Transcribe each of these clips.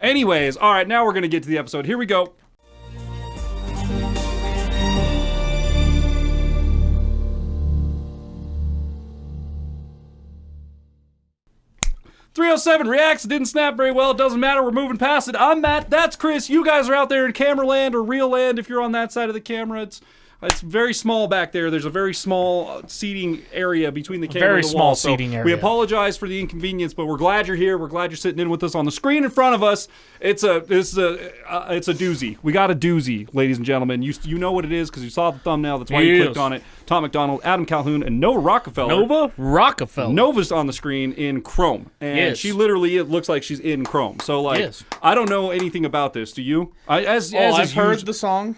Anyways, all right, now we're going to get to the episode. Here we go. .307 reacts. It didn't snap very well. It doesn't matter. We're moving past it. I'm Matt. That's Chris. You guys are out there in camera land or real land if you're on that side of the camera. It's very small back there. There's a very small seating area between the camera and the wall. Seating area. We apologize for the inconvenience, but we're glad you're here. We're glad you're sitting in with us on the screen in front of us. It's a doozy. We got a doozy, ladies and gentlemen. You know what it is because you saw the thumbnail. That's why you clicked on it. Tom Macdonald, Adam Calhoun, and Nova Rockafeller. Nova's on the screen in Chrome, and she literally it looks like she's in Chrome. So I don't know anything about this. Do you? I've heard the song.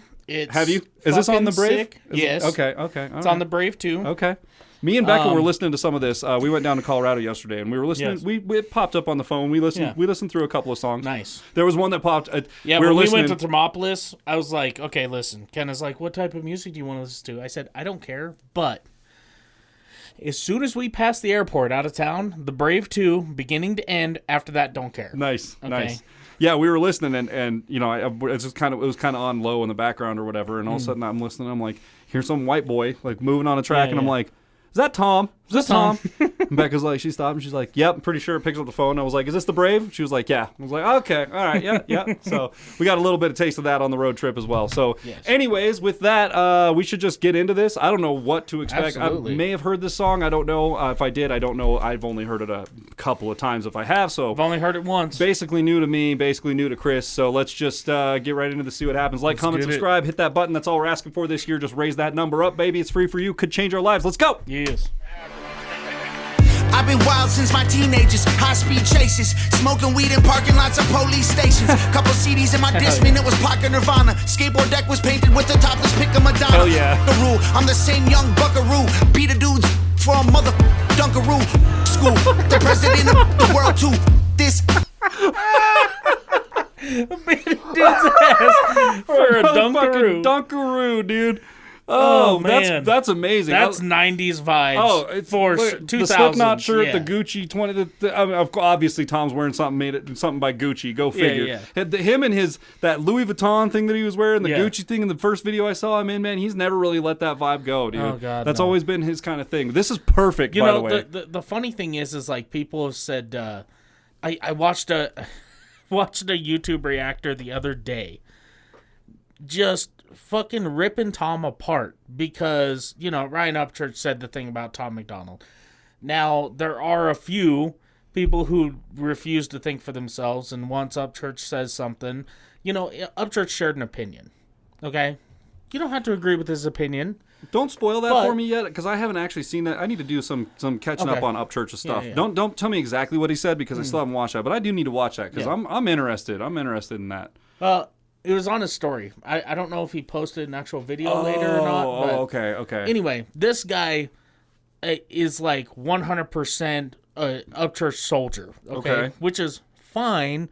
Have you? Is this on the Brave? Yes. Okay. It's on the Brave too. Okay. Me and Becca were listening to some of this. We went down to Colorado yesterday, and we were listening. Yes. It popped up on the phone. We listened. We listened through a couple of songs. Nice. There was one that popped. When we went to Thermopolis, I was like, okay, listen. Ken is like, what type of music do you want to listen to? I said, I don't care, but as soon as we pass the airport out of town, the Brave 2, beginning to end, after that, don't care. Nice. Yeah, we were listening, and you know, it was kind of on low in the background or whatever, and all of a sudden I'm listening. I'm like, here's some white boy like moving on a track, and I'm like, is that Tom? Is this Tom? And Becca's like, she stopped and she's like, yep, I'm pretty sure. Picks up the phone. I was like, is this the Brave? She was like, yeah. I was like, okay, all right, yeah. So we got a little bit of taste of that on the road trip as well. So anyways, with that, we should just get into this. I don't know what to expect. Absolutely. I may have heard this song. I don't know. If I did, I don't know. I've only heard it a couple of times if I have. So I've only heard it once. Basically new to me, basically new to Chris. So let's just get right into the see what happens. Like, comment, subscribe, hit that button. That's all we're asking for this year. Just raise that number up, baby. It's free for you. Could change our lives. Let's go. Yes. I've been wild since my teenagers, high-speed chases, smoking weed in parking lots of police stations. Couple CDs in my Discman, it was Pocket Nirvana. Skateboard deck was painted with the topless pick of Madonna. Hell yeah. The rule, I'm the same young buckaroo. Beat a dudes for a mother dunkaroo. School, the president of the world too. This Beat a dude's ass for a dunkaroo. Dunkaroo, dude. Oh, man. That's amazing. That's 90s vibes. Oh, for 2000. 2000. The Slipknot shirt, the Gucci 20. Obviously, Tom's wearing something by Gucci. Go figure. Him and that Louis Vuitton thing that he was wearing, the Gucci thing in the first video I saw him in, man, he's never really let that vibe go, dude. Oh, God, that's always been his kind of thing. This is perfect, by the way. The funny thing is like people have said, I watched a YouTube reactor the other day, just fucking ripping Tom apart because, Ryan Upchurch said the thing about Tom Macdonald. Now, there are a few people who refuse to think for themselves, and once Upchurch says something, Upchurch shared an opinion, okay? You don't have to agree with his opinion. Don't spoil that for me yet, because I haven't actually seen that. I need to do some catching up on Upchurch's stuff. Yeah. Don't tell me exactly what he said, because I still haven't watched that, but I do need to watch that, because I'm interested. I'm interested in that. It was on his story. I don't know if he posted an actual video later or not. But Okay. Anyway, this guy is like 100% Upchurch soldier. Okay. Which is fine,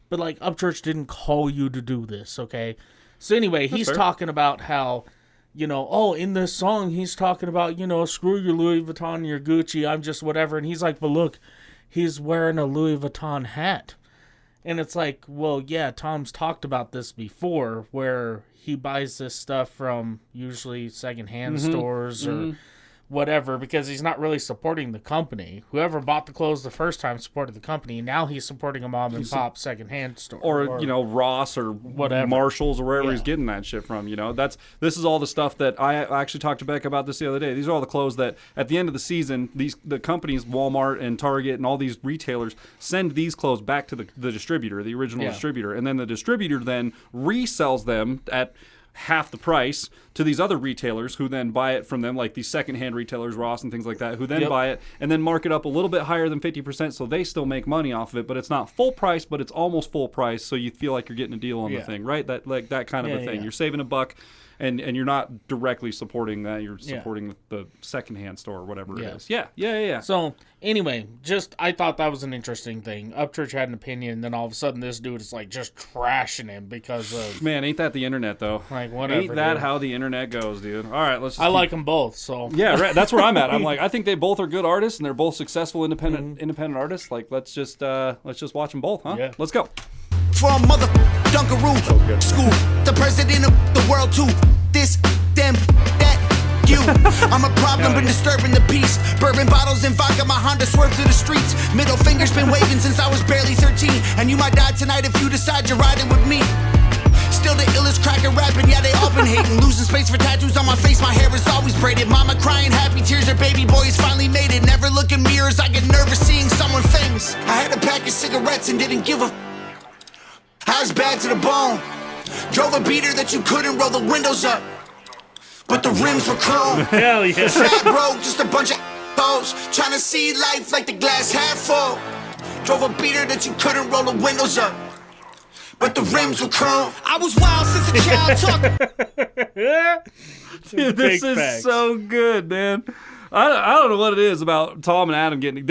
but like Upchurch didn't call you to do this. Okay. So anyway, he's talking about how, in this song, he's talking about, screw your Louis Vuitton, your Gucci, I'm just whatever. And he's like, but look, he's wearing a Louis Vuitton hat. And it's like, well, yeah, Tom's talked about this before, where he buys this stuff from usually secondhand stores or whatever, because he's not really supporting the company. Whoever bought the clothes the first time supported the company. Now he's supporting a mom and pop secondhand store, or Ross or whatever, Marshalls or wherever he's getting that shit from. This is all the stuff that I actually talked to Beck about this the other day. These are all the clothes that at the end of the season, the companies, Walmart and Target and all these retailers, send these clothes back to the distributor, the original distributor, and then the distributor then resells them at half the price to these other retailers, who then buy it from them, like these secondhand retailers, Ross and things like that, who then buy it and then mark it up a little bit higher than 50%, so they still make money off of it, but it's not full price, but it's almost full price, so you feel like you're getting a deal on the thing, right? That kind of a thing. You're saving a buck, and you're not directly supporting that. You're supporting the secondhand store or whatever it is. Yeah. So anyway, I thought that was an interesting thing. Upchurch had an opinion, and then all of a sudden this dude is like just trashing him because of... Man, ain't that the internet, though? Like, whatever. Ain't that how the internet goes, dude? All right, let's just like them both, so... Yeah, right. That's where I'm at. I'm like, I think they both are good artists, and they're both successful independent artists. Like, let's just watch them both, huh? Yeah. Let's go. for a mother Dunkaroo. School, the president of the world too. This, them, that, you. I'm a problem, been disturbing the peace. Bourbon bottles and vodka, my Honda swerved through the streets. Middle finger's been waving since I was barely 13. And you might die tonight if you decide you're riding with me. Still the illest cracker rapping, yeah, they all been hating. Losing space for tattoos on my face, my hair is always braided. Mama crying, happy tears, her baby boy has finally made it. Never look in mirrors, I get nervous seeing someone famous. I had a pack of cigarettes and didn't give a I was bad to the bone. Drove a beater that you couldn't roll the windows up, but the rims were chrome. Hell yeah. Flat broke, just a bunch of hoes trying to see life like the glass half full. Drove a beater that you couldn't roll the windows up, but the rims were chrome. I was wild since a child. Dude, this is facts. so good, man. I don't know what it is about Tom and Adam getting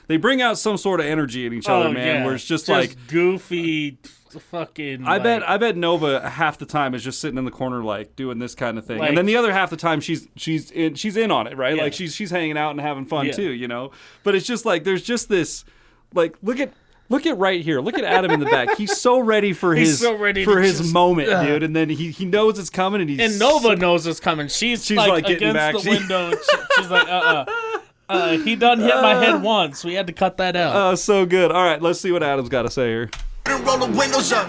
they bring out some sort of energy in each other, man. Yeah. Where it's just like goofy, fucking. I bet Nova half the time is just sitting in the corner like doing this kind of thing, and then the other half the time she's in on it, right? Yeah. Like she's hanging out and having fun too, you know. But it's just like there's just this like look at right here. Look at Adam in the back. He's so ready for his moment, dude. And then he knows it's coming, and Nova knows it's coming. She's like getting against back. the window. And she's like, he done hit my head once. We had to cut that out. Oh, so good. All right, let's see what Adam's got to say here. Roll the windows up,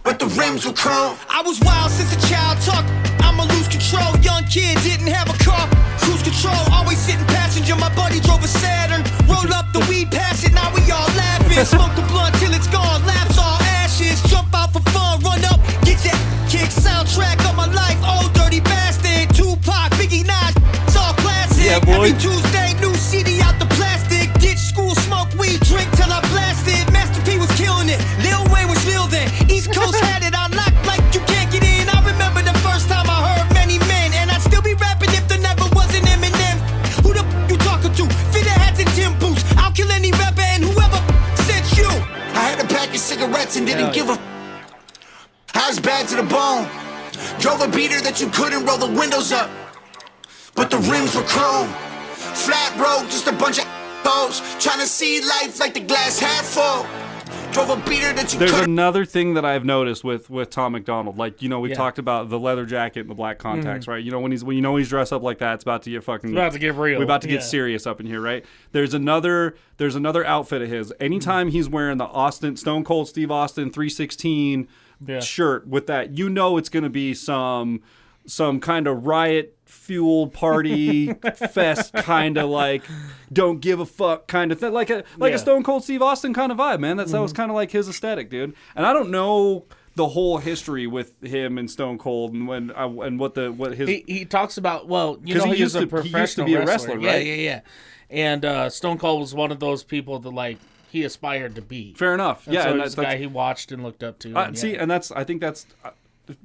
but the rims were chrome. I was wild since a child. Talk, I'ma lose control. Young kid didn't have a car. Cruise control, always sitting passenger. My buddy drove a Saturn. Roll up the weed, pass it. Now we all laughing. Smoke the blunt till it's gone. Laps all ashes. Jump out for fun. Run up, get that kick. Soundtrack of my life. Old dirty bastard. Tupac, Biggie, Nas. It's all classic. Yeah, boy. Every Tuesday, new CD out the plastic. Ditch school, smoke weed, drink till I blasted. Master P was killing it. Lil Wayne was real then. East Coast had it unlocked like you can't get in. I remember the first time I heard Many Men, and I'd still be rapping if there never was an Eminem. Who the you talking to? Fitter hats and Tim boots. I'll kill any rapper and whoever sent you. I had a pack of cigarettes and didn't give a I was bad to the bone. Drove a beater that you couldn't roll the windows up, but the rims were chrome. Flat broke, just a bunch of hoes trying to see life like the glass half full. Drove a beater that you There's couldn't. another thing that I've noticed with Tom Macdonald. Like, you know, we talked about the leather jacket and the black contacts, right? You know, when he's dressed up like that, it's about to get fucking. It's about to get real. We're about to get serious up in here, right? There's another outfit of his. Anytime he's wearing the Stone Cold Steve Austin 316 shirt with that, you know, it's going to be some kind of riot fueled party fest kind of like don't give a fuck kind of thing, like a Stone Cold Steve Austin kind of vibe, man. That was kind of like his aesthetic, dude. And I don't know the whole history with him and Stone Cold and what his he talks about. Well, you know, he he's used a to professional be a wrestler, right? Yeah. And Stone Cold was one of those people that like he aspired to be. Fair enough. And yeah, so and that's the guy he watched and looked up to. See, and I think that's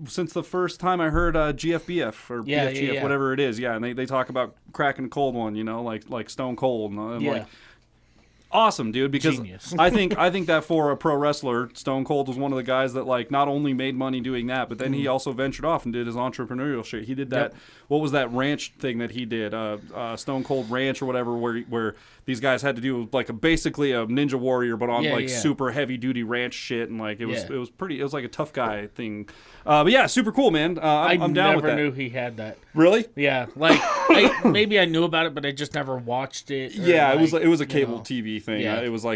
since the first time I heard GFBF or BFGF, whatever it is, and they talk about cracking a cold one, you know, like Stone Cold, and I'm like, awesome, dude, because Genius. I think that for a pro wrestler, Stone Cold was one of the guys that like not only made money doing that, but then he also ventured off and did his entrepreneurial shit. He did that. What was that ranch thing that he did? Stone Cold Ranch or whatever, where these guys had to do like basically a Ninja Warrior, but on super heavy duty ranch shit, and like it was pretty. It was like a tough guy thing. But yeah, super cool, man. I'm down with that. I never knew he had that. Really? Yeah, like maybe I knew about it, but I just never watched it. Yeah, it was a cable TV thing. Yeah. It was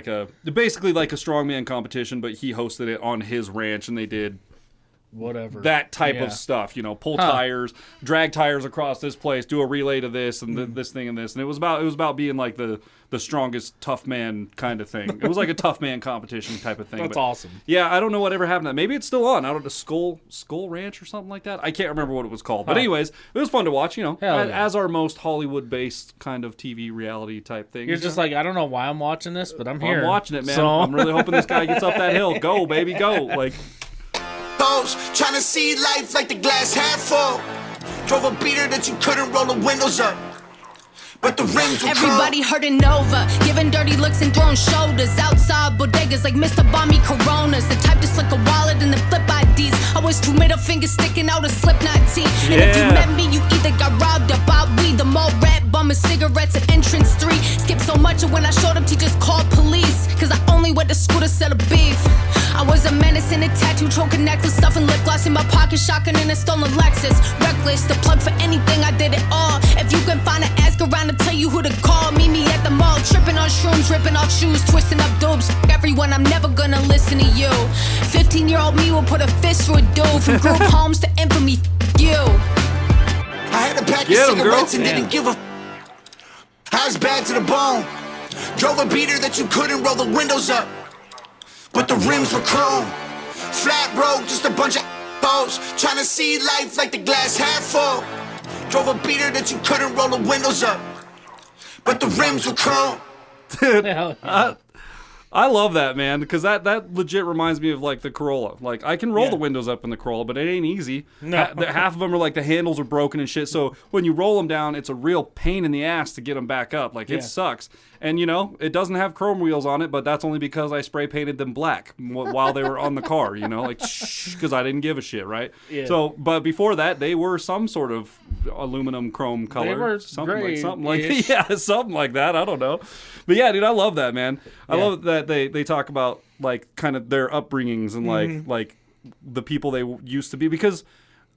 basically like a strongman competition, but he hosted it on his ranch, and they did whatever that type of stuff. You know, pull tires, drag tires across this place, do a relay to this and this thing and this, and it was about being like the strongest tough man kind of thing. It was like a tough man competition type of thing. That's awesome. Yeah, I don't know whatever happened to that. Maybe it's still on. I don't know, Skull Ranch or something like that. I can't remember what it was called. But anyways, it was fun to watch, you know, as our most Hollywood-based kind of TV reality type thing. You're just like, I don't know why I'm watching this, but I'm here. I'm watching it, man. So... I'm really hoping this guy gets up that hill. Go, baby, go. Like, trying to see life like the glass half full. Drove a beater that you couldn't roll the windows up, but the rims were everybody hurting Nova, giving dirty looks and throwing shoulders outside bodegas like Mr. Bomby Coronas, the type to slick a wallet and then flip IDs. I was two middle fingers sticking out a Slipknot tee. And if you met me, you either got robbed or bought weed. The more rat bumming cigarettes at entrance 3. Skipped so much and when I showed up, teachers called police, cause I only went to school to sell a beef. I was was a menace and a tattoo, choking necklace, stuffing lip gloss in my pocket, shotgun in a stolen Lexus. Reckless, the plug for anything, I did it all. If you can find an ask around to tell you who to call, meet me at the mall, tripping on shrooms, ripping off shoes, twisting up dopes. Everyone, I'm never gonna listen to you. 15-year-old me will put a fist through a dude. From group homes to infamy, you. I had a pack of Get 'em, girl. cigarettes and didn't give a I was bad to the bone. Drove a beater that you couldn't roll the windows up, but the rims were chrome. Flat road, just a bunch of hoes trying to see life like the glass half full. Drove a beater that you couldn't roll the windows up, but the rims were chrome. Dude, Hell yeah. I love that, man, because that legit reminds me of like the Corolla. Like I can roll the windows up in the Corolla, but it ain't easy. No. Half of them are like the handles are broken and shit. So when you roll them down, it's a real pain in the ass to get them back up. Like it sucks. And you know, it doesn't have chrome wheels on it, but that's only because I spray painted them black while they were on the car. You know, like because I didn't give a shit, right? Yeah. So, but before that, they were some sort of aluminum chrome color. They were something gray-ish. like yeah, something like that. I don't know. But yeah, dude, I love that, man. I love that they talk about like kind of their upbringings and like the people they used to be, because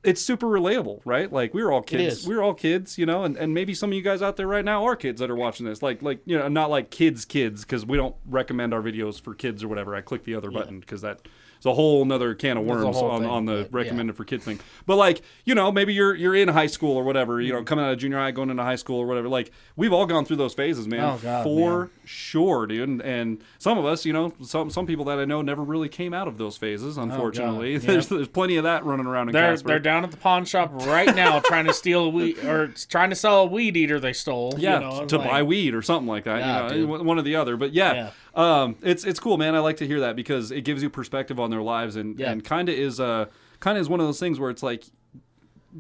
it's super relatable, right? Like we were all kids. We were all kids, you know, and maybe some of you guys out there right now are kids that are watching this. Like you know, not like kids, because we don't recommend our videos for kids or whatever. I click the other button because that is a whole nother can of worms on the recommended for kids thing. But like, you know, maybe you're in high school or whatever, you know, coming out of junior high, going into high school or whatever. Like we've all gone through those phases, man. Oh, God, for sure, dude. And some of us, you know, some people that I know never really came out of those phases, unfortunately. There's plenty of that running around in Casper. They're down at the pawn shop right now trying to steal a weed, or trying to sell a weed eater they stole. Yeah, you know, to buy weed or something like that. Yeah, you know, one or the other. But yeah. It's cool, man. I like to hear that because it gives you perspective on their lives and kind of is one of those things where it's like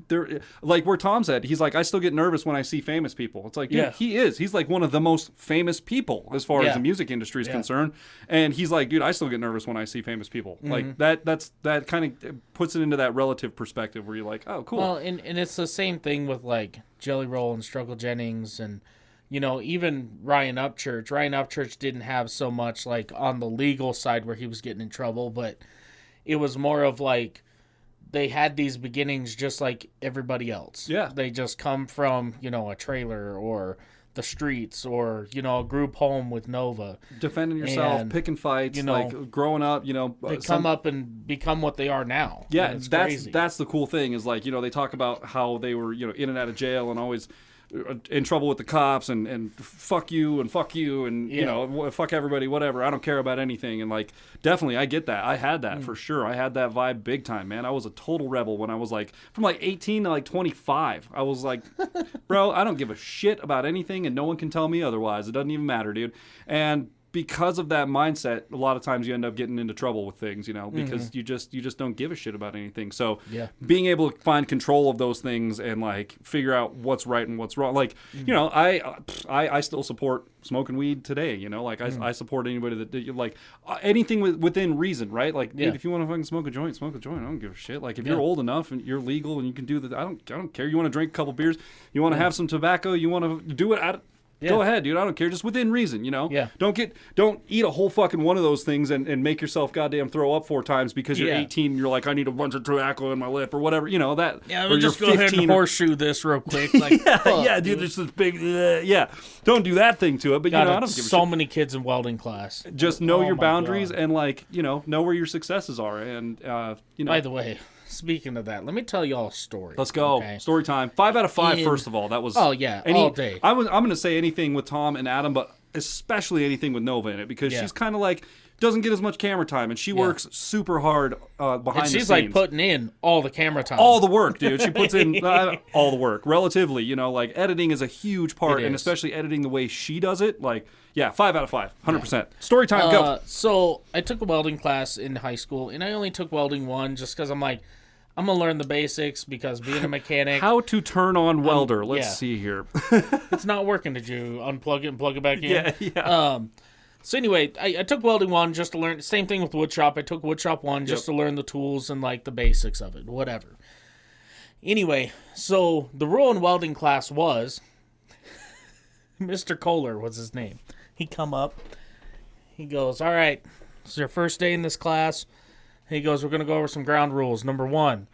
they're like where Tom said, he's like, I still get nervous when I see famous people. It's like, dude, he's like one of the most famous people as far as the music industry is concerned. And he's like, dude, I still get nervous when I see famous people. Like that kind of puts it into that relative perspective where you're like, oh, cool. Well, and it's the same thing with like Jelly Roll and Struggle Jennings and, you know, even Ryan Upchurch. Ryan Upchurch didn't have so much like on the legal side where he was getting in trouble, but it was more of like they had these beginnings just like everybody else. Yeah. They just come from, you know, a trailer or the streets or, you know, a group home with Nova. Defending yourself, and, picking fights, you know, like growing up, you know. They come up and become what they are now. Yeah, that's the cool thing is like, you know, they talk about how they were, you know, in and out of jail and always in trouble with the cops and fuck you and you know, fuck everybody, whatever, I don't care about anything. And like definitely I get that. I had that for sure. I had that vibe big time, man. I was a total rebel when I was like from like 18 to like 25. I was like, bro, I don't give a shit about anything and no one can tell me otherwise. It doesn't even matter, dude. And because of that mindset, a lot of times you end up getting into trouble with things, you know, because you just don't give a shit about anything. So being able to find control of those things and like figure out what's right and what's wrong, like you know, I still support smoking weed today. You know, like I support anybody that like anything within reason, right? Like dude, if you want to fucking smoke a joint. I don't give a shit. Like if you're old enough and you're legal and you can do that, I don't care. You want to drink a couple beers, you want to have some tobacco, you want to do it. Go ahead, dude. I don't care. Just within reason, you know? Yeah. Don't eat a whole fucking one of those things and make yourself goddamn throw up 4 times because you're 18 and you're like, I need a bunch of tobacco in my lip or whatever, you know, that. Yeah, let me just go ahead and horseshoe this real quick. Like, dude, there's this big, don't do that thing to it. But, you know, I don't give a shit. So many kids in welding class. Just know your boundaries and, like, you know where your successes are. And, you know. By the way, speaking of that, let me tell you all a story. Let's go. Okay? Story time. 5 out of 5, first of all. That was... Oh, yeah. All day. I'm going to say anything with Tom and Adam, but especially anything with Nova in it, because she's kind of like... doesn't get as much camera time, and she works super hard behind the scenes. She's like putting in all the camera time. All the work, dude. She puts in all the work. Relatively, you know, like editing is a huge part, and especially editing the way she does it. Like, 5 out of 5, 100%. Yeah. Story time, go. So I took a welding class in high school, and I only took welding 1 just because I'm like, I'm going to learn the basics because being a mechanic... How to turn on welder. Let's see here. It's not working. Did you unplug it and plug it back in? Yeah. So anyway, I took welding 1 just to learn. Same thing with woodshop. I took woodshop 1 just to learn the tools and like the basics of it, whatever. Anyway, so the rule in welding class was... Mr. Kohler was his name. He come up. He goes, all right, this is your first day in this class. He goes, we're going to go over some ground rules. Number 1,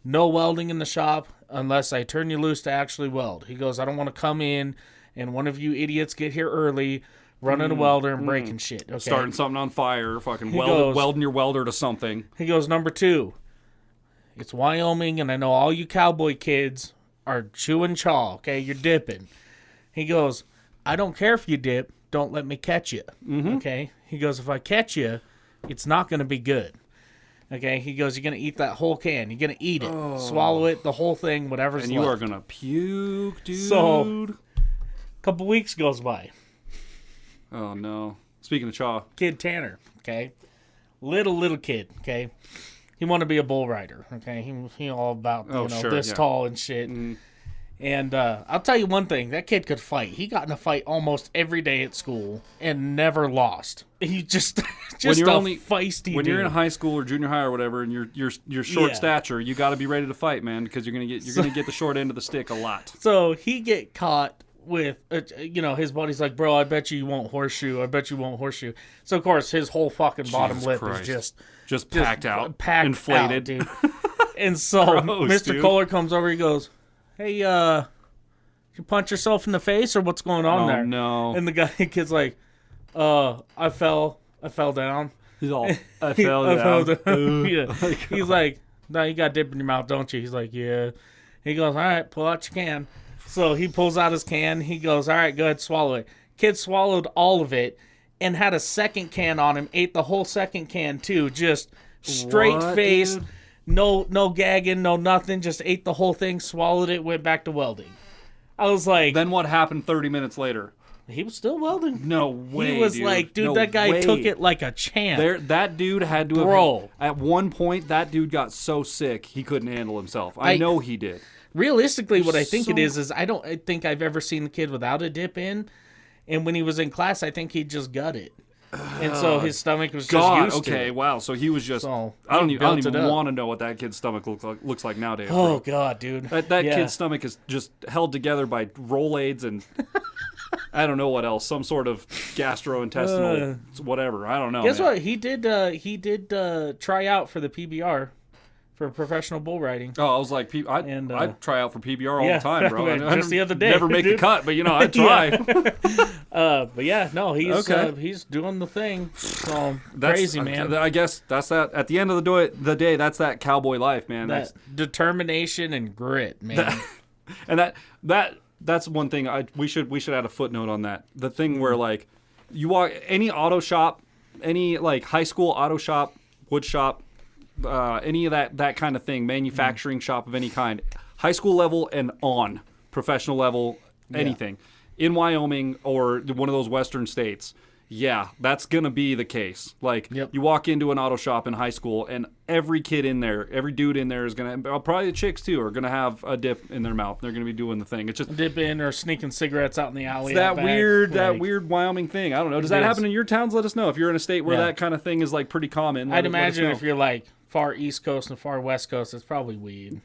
no welding in the shop unless I turn you loose to actually weld. He goes, I don't want to come in and one of you idiots get here early, running a welder and breaking shit. Okay? Starting something on fire, fucking goes, welding your welder to something. He goes, number 2, it's Wyoming, and I know all you cowboy kids are chewing chaw, okay? You're dipping. He goes, I don't care if you dip. Don't let me catch you, okay? He goes, if I catch you, it's not going to be good. Okay, he goes, you're going to eat that whole can. You're going to eat it. Swallow it, the whole thing, whatever's left. And you are going to puke, dude. So, a couple weeks goes by. Oh, no. Speaking of chaw. Kid Tanner, okay? Little kid, okay? He wanted to be a bull rider, okay? He all about, this tall and shit. And I'll tell you one thing. That kid could fight. He got in a fight almost every day at school and never lost. He just feisty when dude. you're in high school or junior high or whatever, and you're short stature, you got to be ready to fight, man, because you're gonna get the short end of the stick a lot. So he get caught with, his buddy's like, bro, I bet you won't horseshoe. I bet you won't horseshoe. So of course his whole fucking bottom lip is just packed out, inflated, dude. And so Gross, Mr. dude. Kohler comes over. He goes, hey, you punch yourself in the face or what's going on there? No. And the kid's like, I fell down. He's all, I fell down. Yeah. He's like, no, you got dip in your mouth, don't you? He's like, yeah. He goes, all right, pull out your can. So he pulls out his can. He goes, all right, go ahead, swallow it. Kid swallowed all of it and had a second can on him, ate the whole second can too, just straight faced. Dude? No gagging, no nothing. Just ate the whole thing, swallowed it, went back to welding. I was like... Then what happened 30 minutes later? He was still welding. No way, He was dude. like, dude, no that guy way. took it like a champ. That dude had to have... Bro. At one point, that dude got so sick, he couldn't handle himself. I know he did. Realistically, what I think it is I think I've ever seen the kid without a dip in. And when he was in class, I think he just gut it. And so his stomach was just used to it. Wow. So he was just... So I don't even want to know what that kid's stomach looks like nowadays. Oh, God, dude. That kid's stomach is just held together by Rolaids and... I don't know what else. Some sort of gastrointestinal whatever. I don't know. Guess what? He did try out for the PBR. For professional bull riding. Oh, I was like, I'd try out for PBR all the time, bro. Just the other day. Never make the cut, but, I'd try. But yeah, no, he's doing the thing. So, crazy, man. I guess that's that. At the end of the day, that's that cowboy life, man. That's determination and grit, man. And that's one thing we should add a footnote on that. The thing where, like, you walk any auto shop, any, like, high school auto shop, wood shop, any of that kind of thing, manufacturing shop of any kind, high school level and on, professional level, anything, in Wyoming or one of those western states, that's going to be the case. Like, you walk into an auto shop in high school and every kid in there, every dude in there is going to, probably the chicks too, are going to have a dip in their mouth. They're going to be doing the thing. It's just dip in or sneaking cigarettes out in the alley. It's that weird Wyoming thing. I don't know. Does that happen in your towns? Let us know. If you're in a state where that kind of thing is like pretty common. I'd imagine if you're like far East Coast and far West Coast, it's probably weed.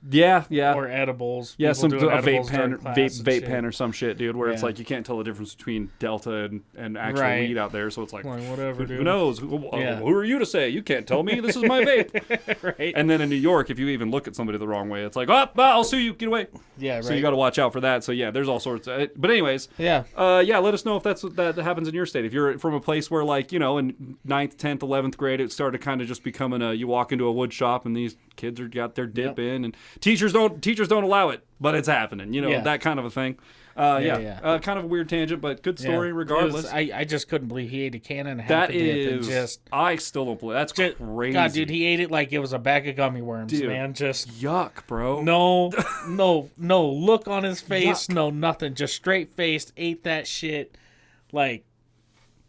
Yeah. Or edibles. Yeah, some edibles vape pen or some shit, dude, where it's like you can't tell the difference between Delta and actual weed out there. So it's like whatever, dude. Who knows? Who are you to say? You can't tell me. This is my vape. Right. And then in New York, if you even look at somebody the wrong way, it's like, I'll sue you. Get away. Yeah, right. So you got to watch out for that. So yeah, there's all sorts of. But anyways, let us know if that happens in your state. If you're from a place where, like, in 9th, 10th, 11th grade, it started kind of just becoming you walk into a wood shop and these kids got their dip in, and teachers don't allow it, but it's happening. That kind of a thing. Kind of a weird tangent, but good story regardless. I just couldn't believe he ate a can and a half that of dip. Is, I still don't believe that's crazy. God, dude, he ate it like it was a bag of gummy worms, dude, man. Just yuck, bro. No look on his face, no nothing. Just straight faced, ate that shit like.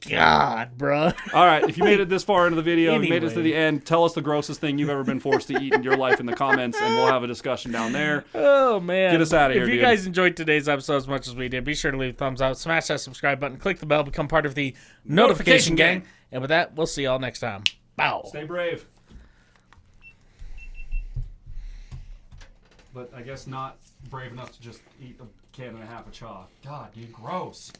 God, bro. All right, if you made it this far into the video and made it to the end, tell us the grossest thing you've ever been forced to eat in your life in the comments, and we'll have a discussion down there. Oh, man. Get us out of here, If you guys enjoyed today's episode as much as we did, be sure to leave a thumbs up, smash that subscribe button, click the bell, become part of the notification gang. And with that, we'll see y'all next time. Bow. Stay brave. But I guess not brave enough to just eat a can and a half of chaw. God, dude, gross.